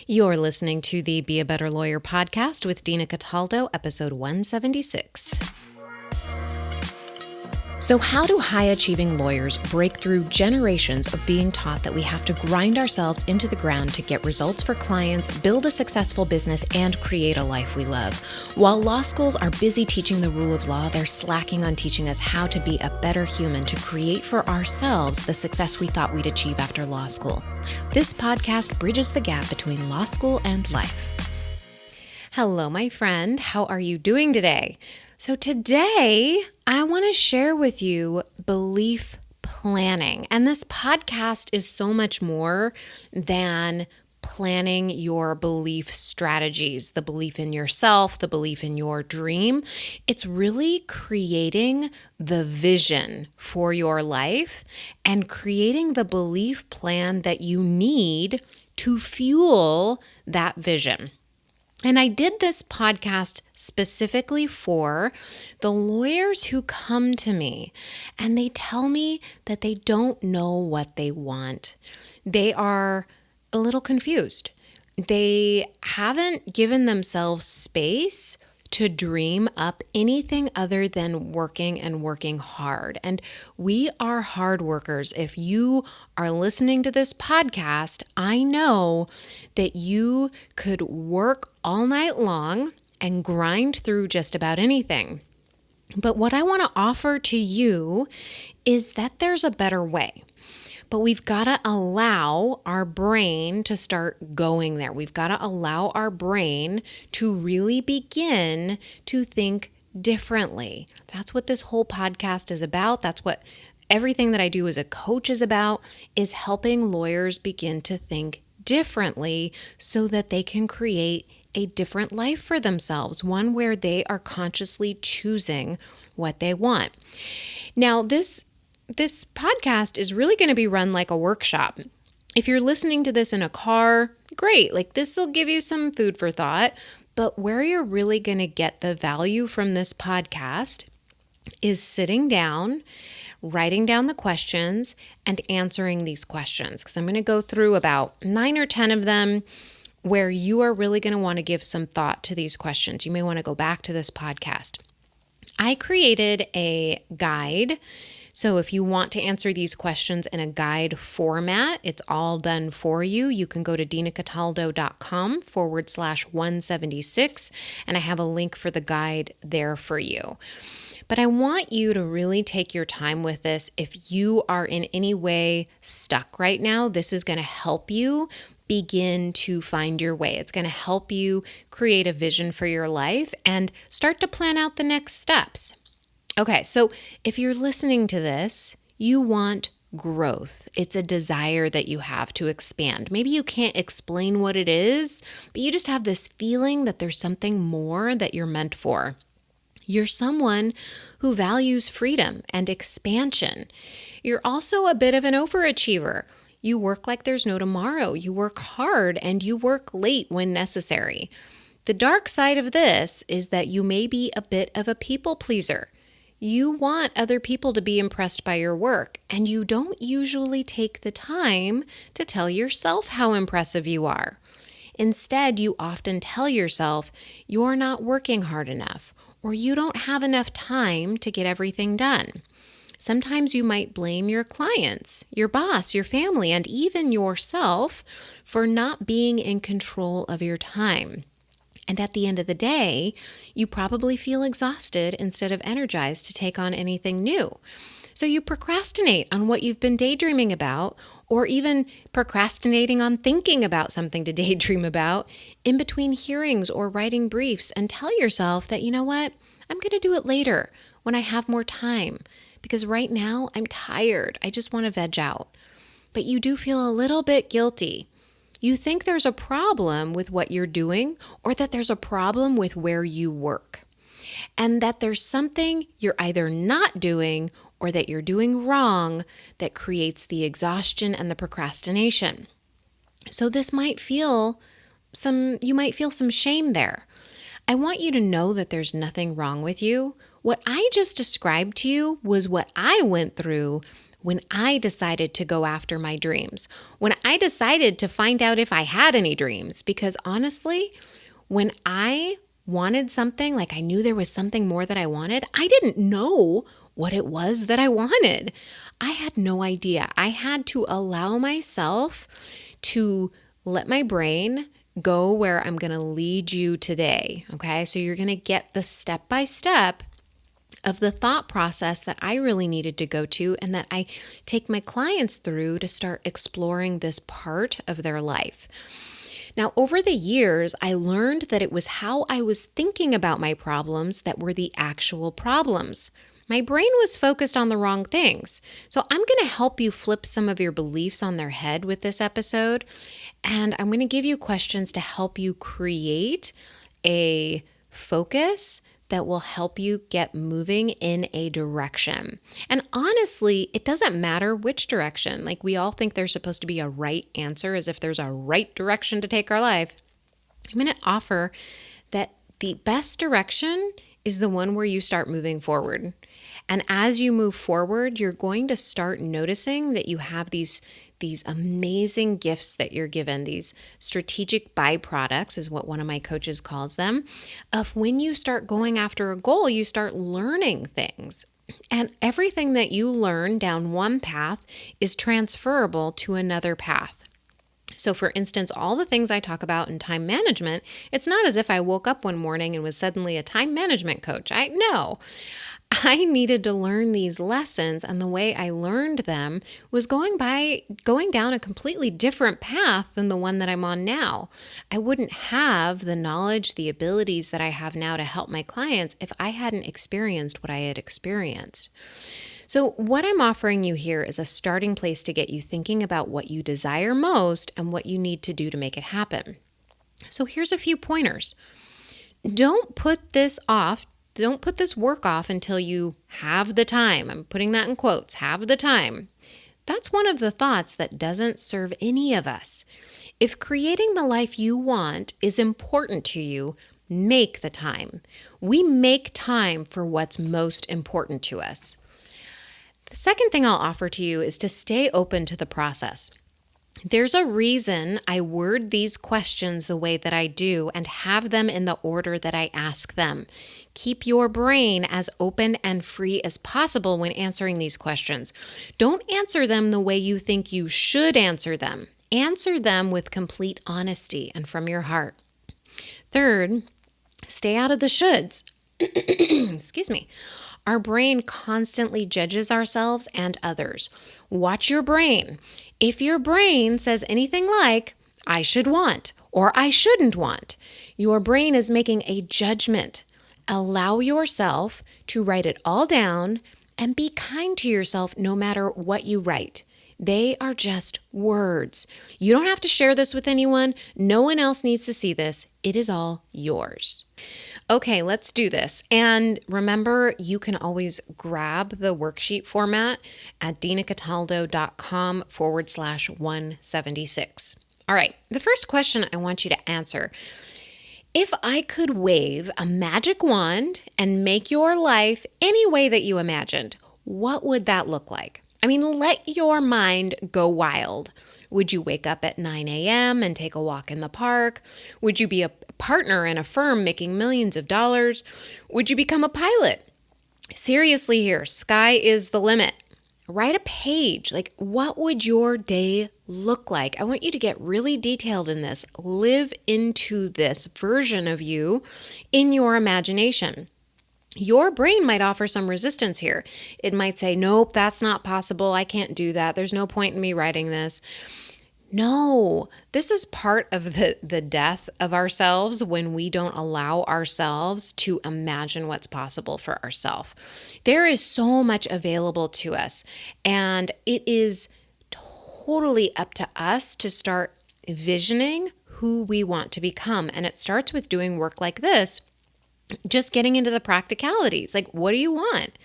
You're listening to the Be a Better Lawyer podcast with Dina, Cataldo, episode 176. So how do high-achieving lawyers break through generations of being taught that we have to grind ourselves into the ground to get results for clients, build a successful business, and create a life we love? While law schools are busy teaching the rule of law, they're slacking on teaching us how to be a better human to create for ourselves the success we thought we'd achieve after law school. This podcast bridges the gap between law school and life. Hello, my friend. How are you doing today? So today, I want to share with you belief planning. And this podcast is so much more than planning your belief strategies, the belief in yourself, the belief in your dream. It's really creating the vision for your life and creating the belief plan that you need to fuel that vision. And I did this podcast specifically for the lawyers who come to me and they tell me that they don't know what they want. They are a little confused. They haven't given themselves space to dream up anything other than working and working hard. And we are hard workers. If you are listening to this podcast, I know that you could work all night long and grind through just about anything. But what I want to offer to you is that there's a better way. But we've got to allow our brain to start going there. We've got to allow our brain to really begin to think differently. That's what this whole podcast is about. That's what everything that I do as a coach is about, is helping lawyers begin to think differently so that they can create a different life for themselves, one where they are consciously choosing what they want. Now, this podcast is really going to be run like a workshop. If you're listening to this in a car, great. Like, this will give you some food for thought. But where you're really going to get the value from this podcast is sitting down, writing down the questions, and answering these questions. Because I'm going to go through about 9 or 10 of them where you are really going to want to give some thought to these questions. You may want to go back to this podcast. I created a guide. So if you want to answer these questions in a guide format, it's all done for you. You can go to dinacataldo.com/176, and I have a link for the guide there for you. But I want you to really take your time with this. If you are in any way stuck right now, this is going to help you begin to find your way. It's going to help you create a vision for your life and start to plan out the next steps. Okay, so if you're listening to this, you want growth. It's a desire that you have to expand. Maybe you can't explain what it is, but you just have this feeling that there's something more that you're meant for. You're someone who values freedom and expansion. You're also a bit of an overachiever. You work like there's no tomorrow. You work hard and you work late when necessary. The dark side of this is that you may be a bit of a people pleaser. You want other people to be impressed by your work, and you don't usually take the time to tell yourself how impressive you are. Instead, you often tell yourself you're not working hard enough, or you don't have enough time to get everything done. Sometimes you might blame your clients, your boss, your family, and even yourself for not being in control of your time. And at the end of the day, you probably feel exhausted instead of energized to take on anything new. So you procrastinate on what you've been daydreaming about, or even procrastinating on thinking about something to daydream about in between hearings or writing briefs, and tell yourself that, you know what, I'm going to do it later when I have more time, because right now I'm tired. I just want to veg out. But you do feel a little bit guilty. You think there's a problem with what you're doing, or that there's a problem with where you work, and that there's something you're either not doing or that you're doing wrong that creates the exhaustion and the procrastination. So you might feel some shame there. I want you to know that there's nothing wrong with you. What I just described to you was what I went through when I decided to go after my dreams, when I decided to find out if I had any dreams. Because honestly, when I wanted something, like I knew there was something more that I wanted, I didn't know what it was that I wanted. I had no idea. I had to allow myself to let my brain go where I'm going to lead you today. Okay, so you're going to get the step by step of the thought process that I really needed to go to and that I take my clients through to start exploring this part of their life. Now, over the years, I learned that it was how I was thinking about my problems that were the actual problems. My brain was focused on the wrong things. So I'm going to help you flip some of your beliefs on their head with this episode. And I'm going to give you questions to help you create a focus that will help you get moving in a direction. And honestly, it doesn't matter which direction. Like we all think there's supposed to be a right answer, as if there's a right direction to take our life. I'm going to offer that the best direction is the one where you start moving forward. And as you move forward, you're going to start noticing that you have these amazing gifts that you're given, these strategic byproducts is what one of my coaches calls them, of when you start going after a goal, you start learning things. And everything that you learn down one path is transferable to another path. So for instance, all the things I talk about in time management, it's not as if I woke up one morning and was suddenly a time management coach. I needed to learn these lessons, and the way I learned them was going down a completely different path than the one that I'm on now. I wouldn't have the knowledge, the abilities that I have now to help my clients if I hadn't experienced what I had experienced. So what I'm offering you here is a starting place to get you thinking about what you desire most and what you need to do to make it happen. So here's a few pointers. Don't put this work off until you have the time. I'm putting that in quotes, have the time. That's one of the thoughts that doesn't serve any of us. If creating the life you want is important to you, make the time. We make time for what's most important to us. The second thing I'll offer to you is to stay open to the process. There's a reason I word these questions the way that I do and have them in the order that I ask them. Keep your brain as open and free as possible when answering these questions. Don't answer them the way you think you should answer them. Answer them with complete honesty and from your heart. Third, stay out of the shoulds. Excuse me. Our brain constantly judges ourselves and others. Watch your brain. If your brain says anything like, I should want, or I shouldn't want, your brain is making a judgment. Allow yourself to write it all down and be kind to yourself no matter what you write. They are just words. You don't have to share this with anyone. No one else needs to see this. It is all yours. Okay, let's do this. And remember, you can always grab the worksheet format at dinacataldo.com/176. All right, the first question I want you to answer. If I could wave a magic wand and make your life any way that you imagined, what would that look like? I mean, let your mind go wild. Would you wake up at 9 a.m. and take a walk in the park? Would you be a partner in a firm making millions of dollars? Would you become a pilot? Seriously here, sky is the limit. Write a page. Like, what would your day look like? I want you to get really detailed in this. Live into this version of you in your imagination. Your brain might offer some resistance here. It might say, nope, that's not possible. I can't do that. There's no point in me writing this. No, this is part of the death of ourselves when we don't allow ourselves to imagine what's possible for ourselves. There is so much available to us, and it is totally up to us to start visioning who we want to become. And it starts with doing work like this, just getting into the practicalities. Like, what do you want?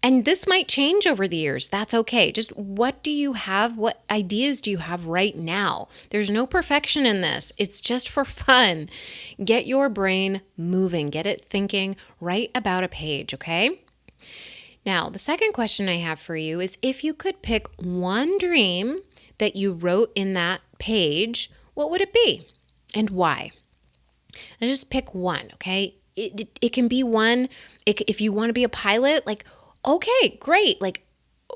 And this might change over the years. That's okay. Just what do you have? What ideas do you have right now? There's no perfection in this. It's just for fun. Get your brain moving. Get it thinking. Write about a page, okay? Now, the second question I have for you is if you could pick one dream that you wrote in that page, what would it be and why? And just pick one, okay? It can be one. If you want to be a pilot, like, okay, great. Like,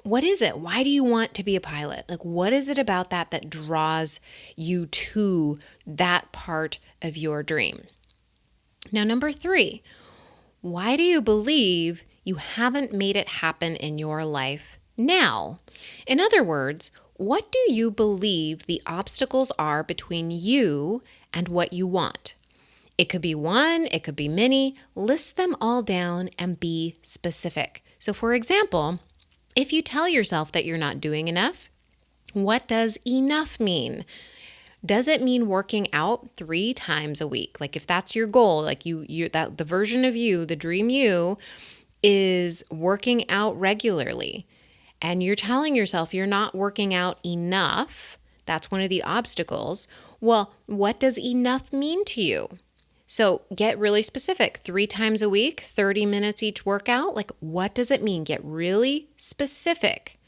what is it? Why do you want to be a pilot? Like, what is it about that draws you to that part of your dream? Now, number 3, why do you believe you haven't made it happen in your life now? In other words, what do you believe the obstacles are between you and what you want? It could be one, it could be many. List them all down and be specific. So, for example, if you tell yourself that you're not doing enough, what does enough mean? Does it mean working out 3 times a week? Like if that's your goal, like that the version of you, the dream you is working out regularly, and you're telling yourself you're not working out enough, that's one of the obstacles. Well, what does enough mean to you? So get really specific. 3 times a week, 30 minutes each workout. Like, what does it mean? Get really specific.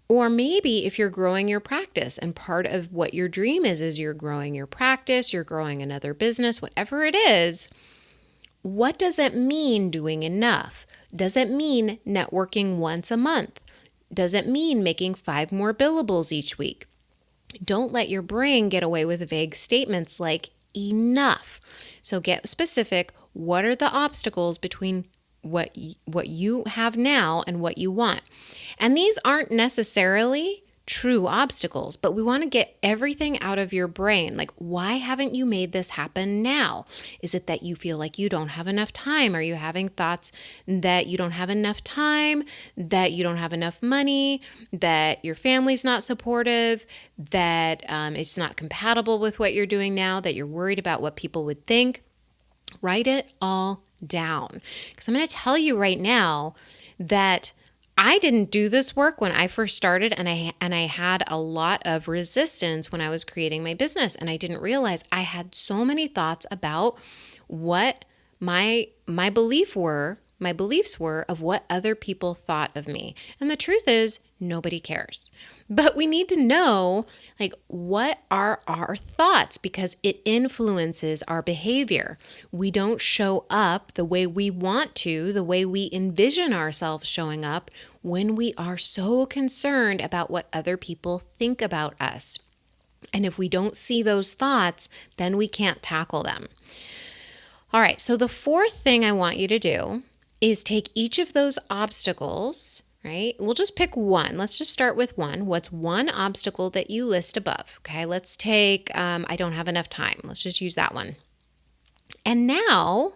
Or maybe if you're growing your practice and part of what your dream is you're growing your practice, you're growing another business, whatever it is, what does it mean doing enough? Does it mean networking once a month? Does it mean making 5 more billables each week? Don't let your brain get away with vague statements like enough. So get specific. What are the obstacles between what you have now and what you want? And these aren't necessarily true obstacles, but we want to get everything out of your brain. Like, why haven't you made this happen now? Is it that you feel like you don't have enough time? Are you having thoughts that you don't have enough time, that you don't have enough money, that your family's not supportive, that it's not compatible with what you're doing now, that you're worried about what people would think? Write it all down. Because I'm going to tell you right now that I didn't do this work when I first started, and I had a lot of resistance when I was creating my business, and I didn't realize I had so many thoughts about what my beliefs were of what other people thought of me. And the truth is, nobody cares. But we need to know, like, what are our thoughts, because it influences our behavior. We don't show up the way we want to, the way we envision ourselves showing up, when we are so concerned about what other people think about us. And if we don't see those thoughts, then we can't tackle them. All right, so the 4th thing I want you to do is take each of those obstacles, right? We'll just pick one. Let's just start with one. What's one obstacle that you list above? Okay, let's take, I don't have enough time. Let's just use that one. And now,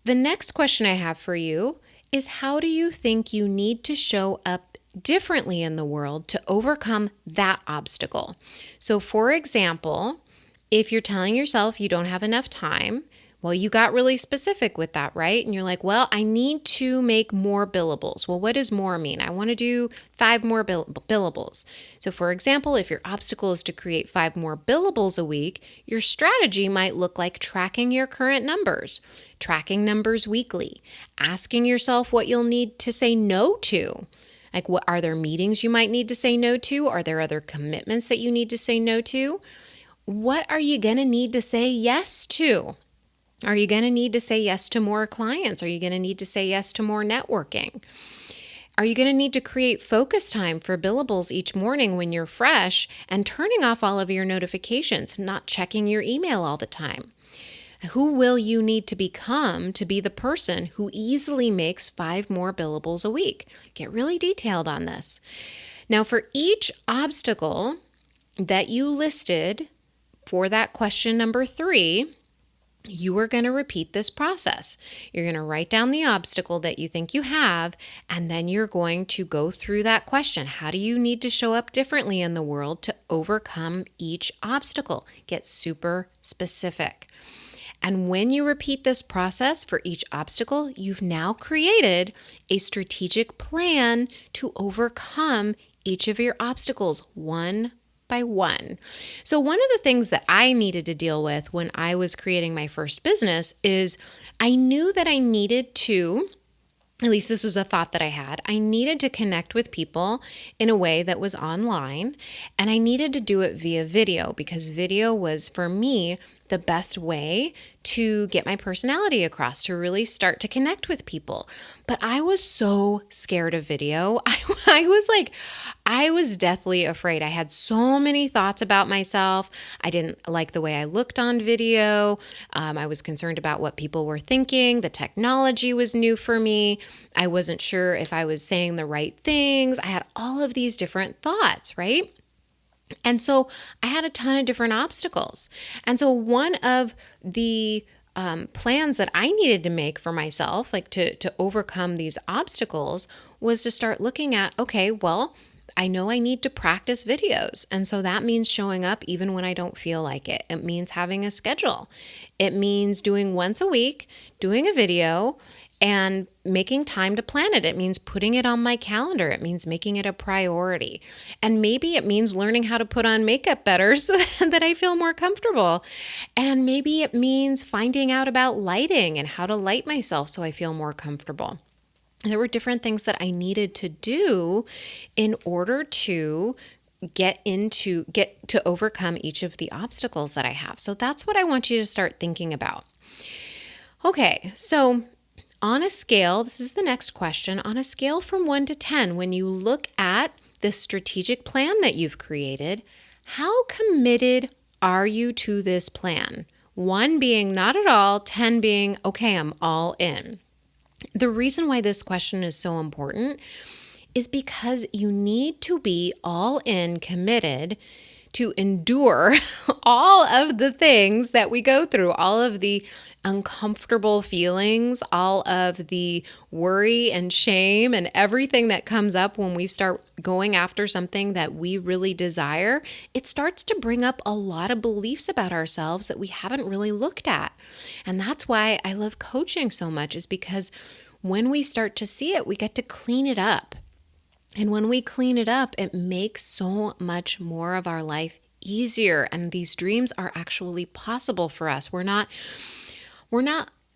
the next question I have for you is, how do you think you need to show up differently in the world to overcome that obstacle? So for example, if you're telling yourself you don't have enough time, well, you got really specific with that, right? And you're like, well, I need to make more billables. Well, what does more mean? I want to do 5 more billables. So for example, if your obstacle is to create 5 more billables a week, your strategy might look like tracking your current numbers, tracking numbers weekly, asking yourself what you'll need to say no to. Like, what are there meetings you might need to say no to? Are there other commitments that you need to say no to? What are you going to need to say yes to? Are you going to need to say yes to more clients? Are you going to need to say yes to more networking? Are you going to need to create focus time for billables each morning when you're fresh and turning off all of your notifications, not checking your email all the time? Who will you need to become to be the person who easily makes 5 more billables a week? Get really detailed on this. Now, for each obstacle that you listed for that question number 3, you are going to repeat this process. You're going to write down the obstacle that you think you have, and then you're going to go through that question. How do you need to show up differently in the world to overcome each obstacle? Get super specific. And when you repeat this process for each obstacle, you've now created a strategic plan to overcome each of your obstacles one by one. So one of the things that I needed to deal with when I was creating my first business is I knew that I needed to At least this was a thought that I had. I needed to connect with people in a way that was online, and I needed to do it via video because video was, for me, the best way to get my personality across, to really start to connect with people. But I was so scared of video. I was deathly afraid. I had so many thoughts about myself. I didn't like the way I looked on video. I was concerned about what people were thinking. The technology was new for me. I wasn't sure if I was saying the right things. I had all of these different thoughts, right? And so I had a ton of different obstacles. And so one of the plans that I needed to make for myself, like to overcome these obstacles, was to start looking at, okay, well, I know I need to practice videos. And so that means showing up even when I don't feel like it. It means having a schedule. It means doing once a week, doing a video, and making time to plan it. It means putting it on my calendar. It means making it a priority. And maybe it means learning how to put on makeup better so that I feel more comfortable. And maybe it means finding out about lighting and how to light myself so I feel more comfortable. There were different things that I needed to do in order to get to overcome each of the obstacles that I have. So that's what I want you to start thinking about. Okay, so on a scale, this is the next question, on a scale from 1 to 10, when you look at the strategic plan that you've created, how committed are you to this plan? 1 being not at all, 10 being, okay, I'm all in. The reason why this question is so important is because you need to be all in, committed to endure all of the things that we go through, all of the uncomfortable feelings, all of the worry and shame and everything that comes up when we start going after something that we really desire. It starts to bring up a lot of beliefs about ourselves that we haven't really looked at. And that's why I love coaching so much, is because when we start to see it, we get to clean it up. And when we clean it up, it makes so much more of our life easier. And these dreams are actually possible for us. We're not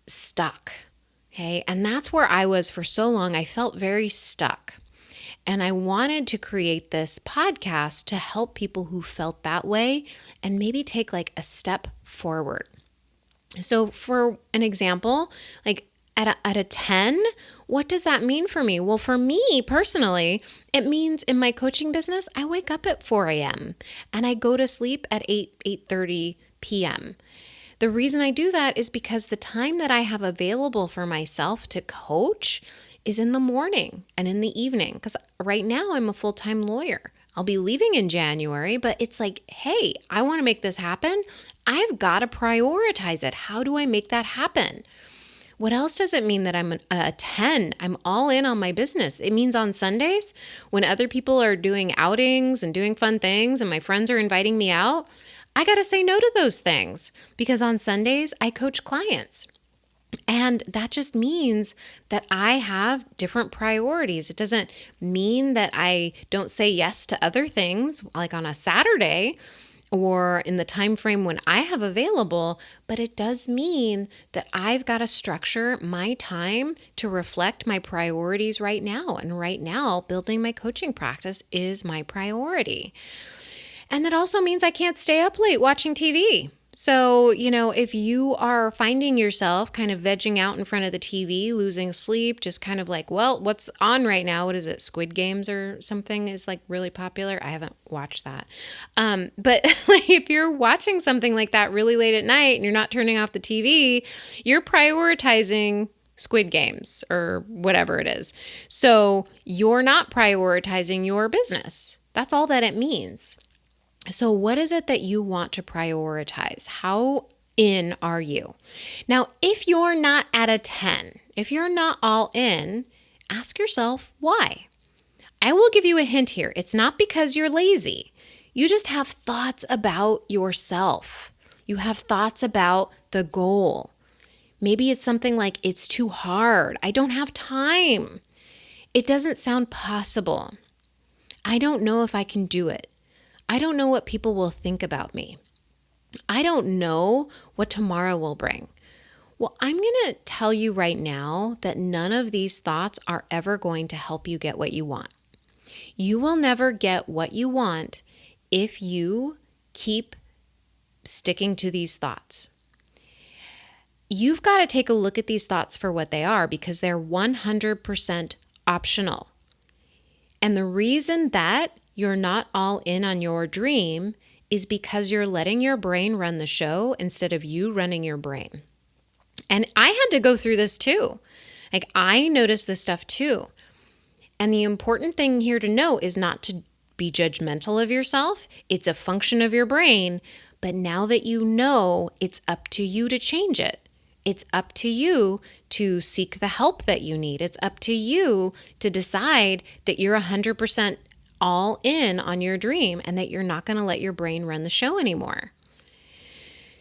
stuck, okay? And that's where I was for so long. I felt very stuck. And I wanted to create this podcast to help people who felt that way and maybe take like a step forward. So for an example, like at a 10, what does that mean for me? Well, for me personally, it means in my coaching business, I wake up at 4 a.m. and I go to sleep at 8:30 p.m. The reason I do that is because the time that I have available for myself to coach is in the morning and in the evening. Because right now I'm a full-time lawyer. I'll be leaving in January, but it's like, hey, I want to make this happen. I've got to prioritize it. How do I make that happen? What else does it mean that I'm a 10? I'm all in on my business. It means on Sundays, when other people are doing outings and doing fun things and my friends are inviting me out, I got to say no to those things because on Sundays, I coach clients. And that just means that I have different priorities. It doesn't mean that I don't say yes to other things like on a Saturday or in the time frame when I have available, but it does mean that I've got to structure my time to reflect my priorities right now. And right now, building my coaching practice is my priority. And that also means I can't stay up late watching TV. So, if you are finding yourself kind of vegging out in front of the TV, losing sleep, just kind of like, well, what's on right now? What is it? Squid Games or something is like really popular. I haven't watched that. But like, if you're watching something like that really late at night and you're not turning off the TV, you're prioritizing Squid Games or whatever it is. So you're not prioritizing your business. That's all that it means. So what is it that you want to prioritize? How in are you? Now, if you're not at a 10, if you're not all in, ask yourself why. I will give you a hint here. It's not because you're lazy. You just have thoughts about yourself. You have thoughts about the goal. Maybe it's something like, it's too hard. I don't have time. It doesn't sound possible. I don't know if I can do it. I don't know what people will think about me. I don't know what tomorrow will bring. Well, I'm going to tell you right now that none of these thoughts are ever going to help you get what you want. You will never get what you want if you keep sticking to these thoughts. You've got to take a look at these thoughts for what they are, because they're 100% optional. And the reason that you're not all in on your dream is because you're letting your brain run the show instead of you running your brain. And I had to go through this too. Like, I noticed this stuff too. And the important thing here to know is not to be judgmental of yourself. It's a function of your brain. But now that you know, it's up to you to change it. It's up to you to seek the help that you need. It's up to you to decide that you're 100% all in on your dream and that you're not going to let your brain run the show anymore.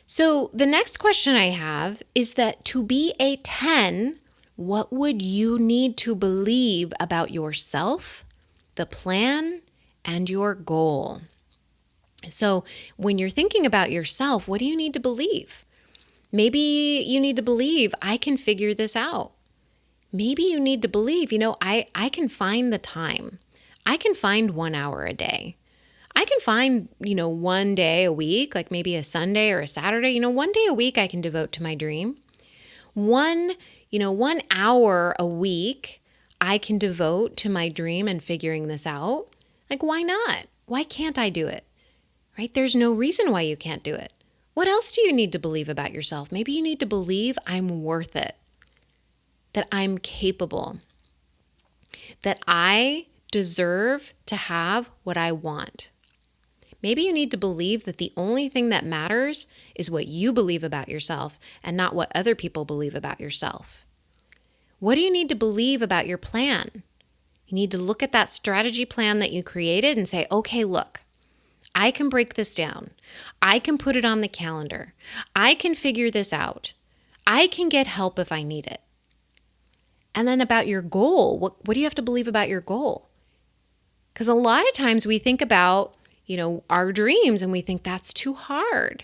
So the next question I have is that to be a 10, what would you need to believe about yourself, the plan, and your goal? So when you're thinking about yourself, what do you need to believe? Maybe you need to believe, I can figure this out. Maybe you need to believe, I can find the time. I can find 1 hour a day. I can find, 1 day a week, like maybe a Sunday or a Saturday, 1 day a week I can devote to my dream. 1 hour a week I can devote to my dream and figuring this out. Like, why not? Why can't I do it? Right? There's no reason why you can't do it. What else do you need to believe about yourself? Maybe you need to believe I'm worth it, that I'm capable, that I deserve to have what I want. Maybe you need to believe that the only thing that matters is what you believe about yourself and not what other people believe about yourself. What do you need to believe about your plan? You need to look at that strategy plan that you created and say, okay, look, I can break this down. I can put it on the calendar. I can figure this out. I can get help if I need it. And then about your goal, what do you have to believe about your goal? Because a lot of times we think about, our dreams and we think that's too hard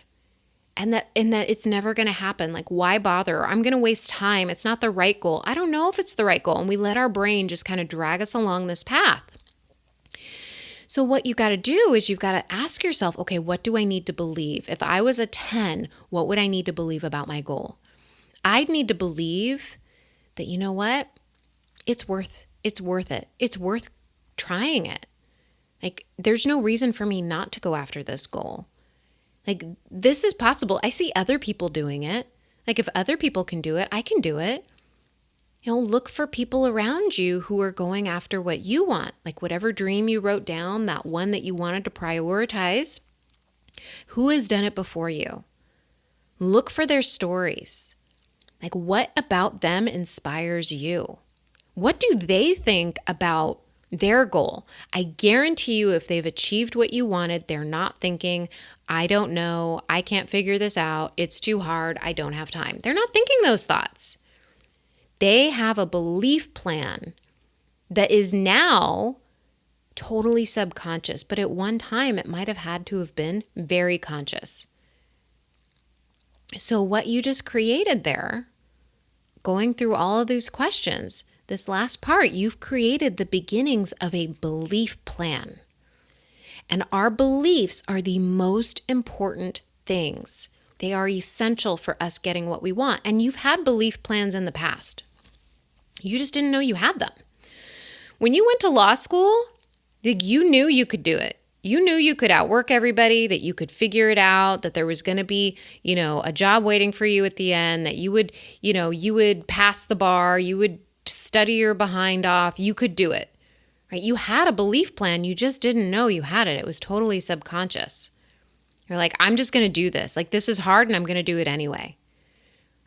and that it's never going to happen. Like, why bother? I'm going to waste time. It's not the right goal. I don't know if it's the right goal. And we let our brain just kind of drag us along this path. So what you got to do is you've got to ask yourself, okay, what do I need to believe? If I was a 10, what would I need to believe about my goal? I'd need to believe that, you know what? It's worth it. It's worth trying it. Like, there's no reason for me not to go after this goal. Like, this is possible. I see other people doing it. Like, if other people can do it, I can do it. Look for people around you who are going after what you want. Like, whatever dream you wrote down, that one that you wanted to prioritize, who has done it before you? Look for their stories. Like, what about them inspires you? What do they think about their goal? I guarantee you, if they've achieved what you wanted, they're not thinking, I don't know, I can't figure this out, it's too hard, I don't have time. They're not thinking those thoughts. They have a belief plan that is now totally subconscious, but at one time it might have had to have been very conscious. So what you just created there, going through all of these questions, this last part, you've created the beginnings of a belief plan. And our beliefs are the most important things. They are essential for us getting what we want. And you've had belief plans in the past. You just didn't know you had them. When you went to law school, you knew you could do it. You knew you could outwork everybody, that you could figure it out, that there was going to be, a job waiting for you at the end, that you would pass the bar, you would study your behind off, you could do it, right? You had a belief plan, you just didn't know you had it. It was totally subconscious. You're like, I'm just going to do this. Like, this is hard and I'm going to do it anyway.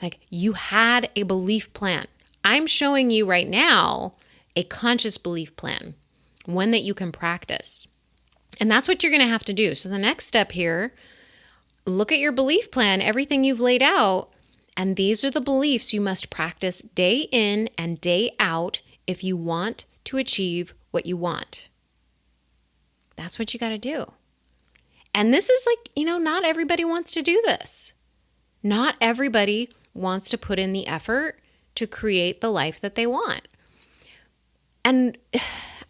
Like, you had a belief plan. I'm showing you right now a conscious belief plan, one that you can practice. And that's what you're going to have to do. So the next step here, look at your belief plan, everything you've laid out, and these are the beliefs you must practice day in and day out if you want to achieve what you want. That's what you got to do. And this is like, not everybody wants to do this. Not everybody wants to put in the effort to create the life that they want. And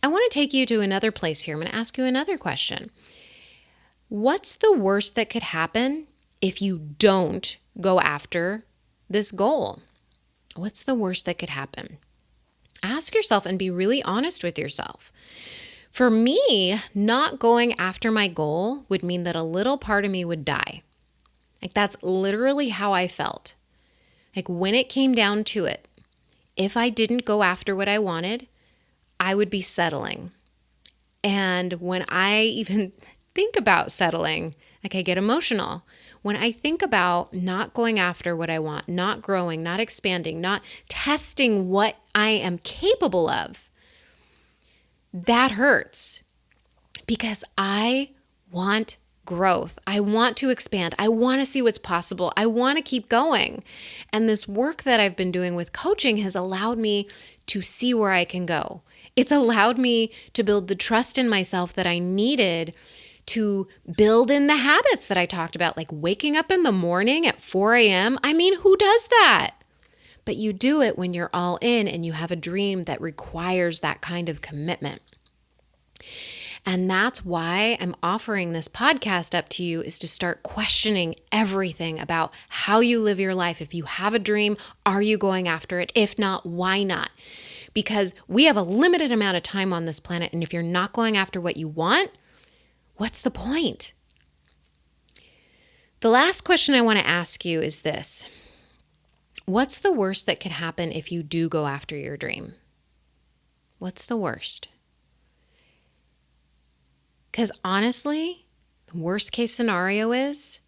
I want to take you to another place here. I'm going to ask you another question. What's the worst that could happen if you don't go after this goal? What's the worst that could happen? Ask yourself and be really honest with yourself. For me, not going after my goal would mean that a little part of me would die. Like, that's literally how I felt. Like, when it came down to it, if I didn't go after what I wanted, I would be settling. And when I even think about settling, like, I get emotional. When I think about not going after what I want, not growing, not expanding, not testing what I am capable of, that hurts because I want growth. I want to expand. I want to see what's possible. I want to keep going. And this work that I've been doing with coaching has allowed me to see where I can go. It's allowed me to build the trust in myself that I needed to build in the habits that I talked about, like waking up in the morning at 4 a.m. I mean, who does that? But you do it when you're all in and you have a dream that requires that kind of commitment. And that's why I'm offering this podcast up to you, is to start questioning everything about how you live your life. If you have a dream, are you going after it? If not, why not? Because we have a limited amount of time on this planet. And if you're not going after what you want, what's the point? The last question I want to ask you is this. What's the worst that could happen if you do go after your dream? What's the worst? Because honestly, the worst case scenario is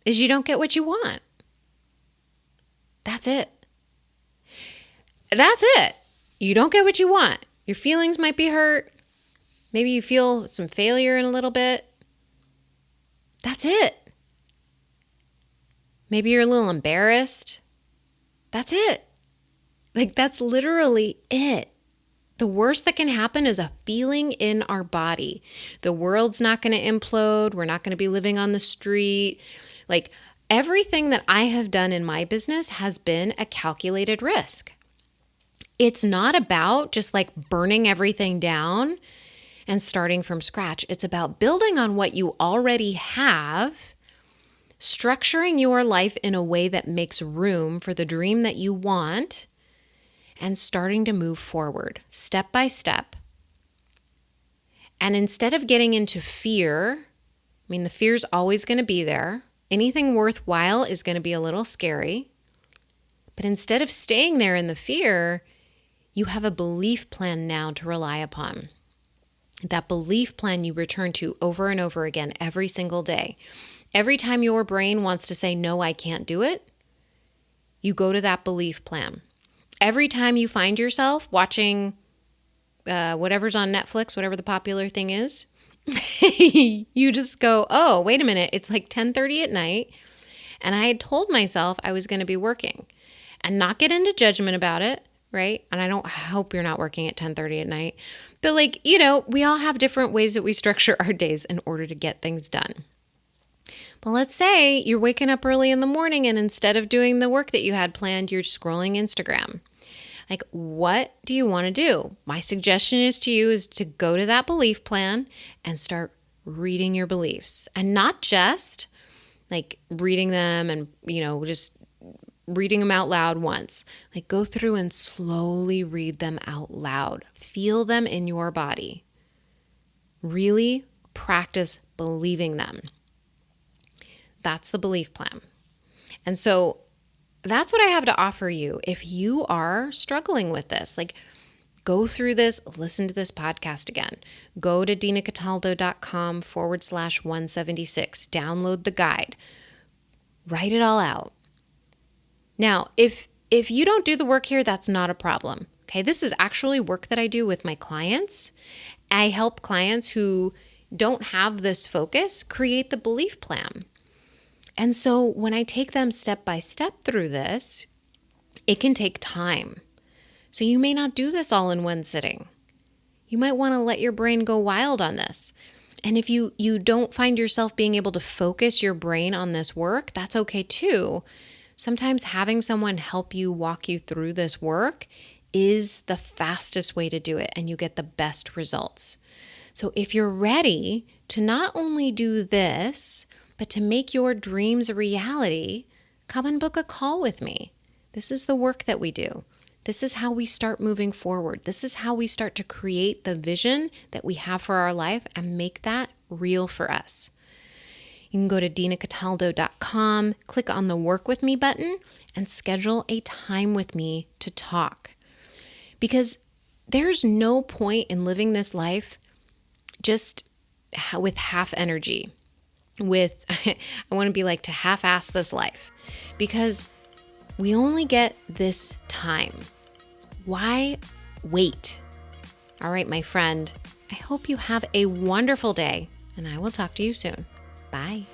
you don't get what you want. That's it. That's it. You don't get what you want. Your feelings might be hurt. Maybe you feel some failure in a little bit. That's it. Maybe you're a little embarrassed. That's it. Like, that's literally it. The worst that can happen is a feeling in our body. The world's not going to implode. We're not going to be living on the street. Like, everything that I have done in my business has been a calculated risk. It's not about just like burning everything down and starting from scratch. It's about building on what you already have, structuring your life in a way that makes room for the dream that you want, and starting to move forward step by step. And instead of getting into fear, I mean, the fear's always going to be there. Anything worthwhile is going to be a little scary. But instead of staying there in the fear, you have a belief plan now to rely upon. That belief plan you return to over and over again every single day. Every time your brain wants to say, no, I can't do it, you go to that belief plan. Every time you find yourself watching whatever's on Netflix, whatever the popular thing is, you just go, oh, wait a minute, it's like 10:30 at night, and I had told myself I was going to be working, and not get into judgment about it, right? And I hope you're not working at 10:30 at night, but like, we all have different ways that we structure our days in order to get things done. But let's say you're waking up early in the morning and instead of doing the work that you had planned, you're scrolling Instagram. Like, what do you want to do? My suggestion is to go to that belief plan and start reading your beliefs. And not just like reading them and, just reading them out loud once. Like, go through and slowly read them out loud. Feel them in your body. Really practice believing them. That's the belief plan. And so that's what I have to offer you. If you are struggling with this, like, go through this, listen to this podcast again. Go to dinacataldo.com/176. Download the guide. Write it all out. Now, if you don't do the work here, that's not a problem. Okay, this is actually work that I do with my clients. I help clients who don't have this focus create the belief plan. And so when I take them step by step through this, it can take time. So you may not do this all in one sitting. You might want to let your brain go wild on this. And if you don't find yourself being able to focus your brain on this work, that's okay too. Sometimes having someone help you walk you through this work is the fastest way to do it, and you get the best results. So if you're ready to not only do this, but to make your dreams a reality, come and book a call with me. This is the work that we do. This is how we start moving forward. This is how we start to create the vision that we have for our life and make that real for us. You can go to dinacataldo.com, click on the Work With Me button, and schedule a time with me to talk. Because there's no point in living this life just with half energy, I want to be like to half-ass this life, because we only get this time. Why wait? All right, my friend, I hope you have a wonderful day, and I will talk to you soon. Bye.